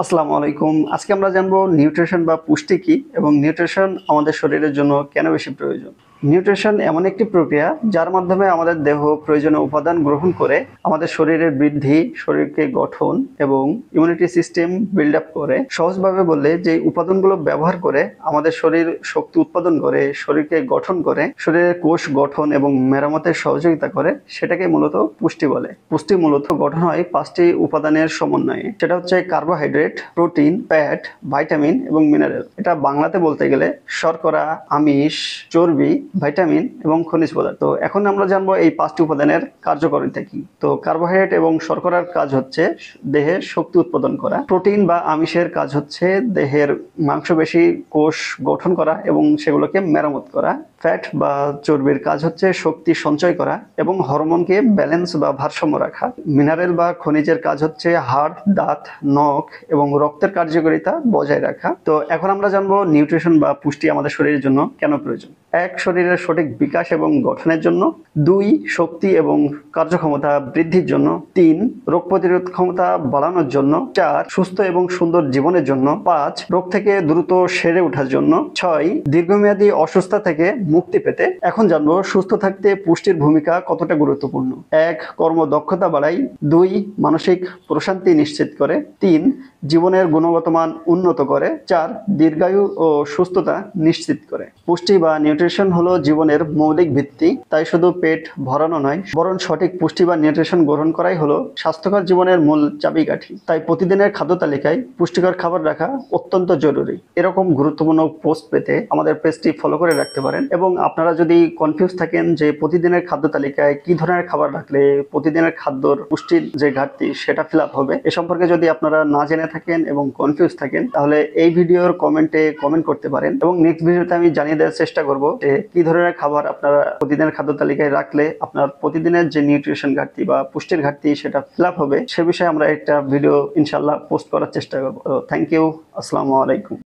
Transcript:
আসসালামু আলাইকুম। আজকে আমরা জানবো নিউট্রিশন বা পুষ্টি কি এবং নিউট্রিশন আমাদের শরীরের জন্য কেন বেশি প্রয়োজন। নিউট্রিশন এমন একটি প্রক্রিয়া যার মাধ্যমে আমাদের দেহ প্রয়োজনীয় উপাদান গ্রহণ করে আমাদের শরীরের বৃদ্ধি, শরীরকে গঠন এবং ইমিউনিটি সিস্টেম বিল্ড আপ করে। সহজভাবে বললে, যে উপাদানগুলো ব্যবহার করে আমাদের শরীর শক্তি উৎপাদন করে, শরীরকে গঠন করে, শরীরের কোষ গঠন এবং মেরামতের সহযোগিতা করে, সেটাকে মূলত পুষ্টি বলে। পুষ্টি মূলত গঠন হয় 5টি উপাদানের সমন্বয়ে। সেটা হচ্ছে কার্বোহাইড্রেট, প্রোটিন, ফ্যাট, ভিটামিন এবং মিনারেল। এটা বাংলাতে বলতে গেলে শর্করা, আমিষ, চর্বি, ভিটামিন এবং খনিজ পদার্থ। এখন আমরা জানবো এই 5টি উপাদানের কার্যকারিতা কি। তো কার্বোহাইড্রেট এবং শর্করার কাজ হচ্ছে দেহে শক্তি উৎপাদন করা। প্রোটিন বা আমিষের কাজ হচ্ছে দেহের মাংসপেশি কোষ গঠন করা এবং সেগুলোকে মেরামত করা। ফ্যাট বা চর্বির কাজ হচ্ছে শক্তি সঞ্চয় করা এবং হরমোনকে ব্যালেন্স বা ভারসাম্য রাখা। মিনারেল বা খনিজের কাজ হচ্ছে হাড়, দাঁত, নখ এবং রক্তের কার্যকারিতা বজায় রাখা। তো এখন আমরা জানবো নিউট্রিশন বা পুষ্টি আমাদের শরীরের জন্য কেন প্রয়োজন। 1. শরীরের সঠিক বিকাশ এবং গঠনের জন্য। 2. শক্তি এবং কার্যক্ষমতা বৃদ্ধির জন্য। 3. রোগ প্রতিরোধ ক্ষমতা বাড়ানোর জন্য। 4. সুস্থ এবং সুন্দর জীবনের জন্য। 5. রোগ থেকে দ্রুত সেরে ওঠার জন্য। 6. দীর্ঘমেয়াদী অসুস্থতা থেকে মুক্তি পেতে। এখন জানবো সুস্থ থাকতে পুষ্টির ভূমিকা কতটা গুরুত্বপূর্ণ। 1. কর্মদক্ষতা বাড়ায়। 2. মানসিক প্রশান্তি নিশ্চিত করে। 3. জীবনের গুণগত মান উন্নত করে। 4. দীর্ঘায়ু ও সুস্থতা নিশ্চিত করে। পুষ্টি বা নিউট্রিশন হলো জীবনের মৌলিক ভিত্তি। তাই শুধু পেট ভরানো নয়, বরং সঠিক পুষ্টি বা নিউট্রিশন গ্রহণ করাই হলো স্বাস্থ্যকর জীবনের মূল চাবিকাঠি। তাই প্রতিদিনের খাদ্য তালিকায় পুষ্টিকর খাবার রাখা অত্যন্ত জরুরি। এরকম গুরুত্বপূর্ণ পোস্ট পেতে আমাদের পেজটি ফলো করে রাখতে পারেন। এবং আপনারা যদি কনফিউজ থাকেন যে প্রতিদিনের খাদ্য তালিকায় কি ধরনের খাবার রাখলে প্রতিদিনের খাদ্যর পুষ্টির যে ঘাটতি সেটা ফিল আপ হবে, এ সম্পর্কে যদি আপনারা না জেনে থাকেন এবং কনফিউজ থাকেন, তাহলে এই ভিডিওর কমেন্টে কমেন্ট করতে পারেন এবং নেক্সট ভিডিওতে আমি জানিয়ে দেওয়ার চেষ্টা করব যে কি ধরনের খাবার আপনারা প্রতিদিনের খাদ্য তালিকায় রাখলে আপনার প্রতিদিনের যে নিউট্রিশন ঘাটতি বা পুষ্টির ঘাটতি সেটা ফিল আপ হবে। সে বিষয়ে আমরা একটা ভিডিও ইনশাল্লাহ পোস্ট করার চেষ্টা করব। Thank you. আসসালামু আলাইকুম।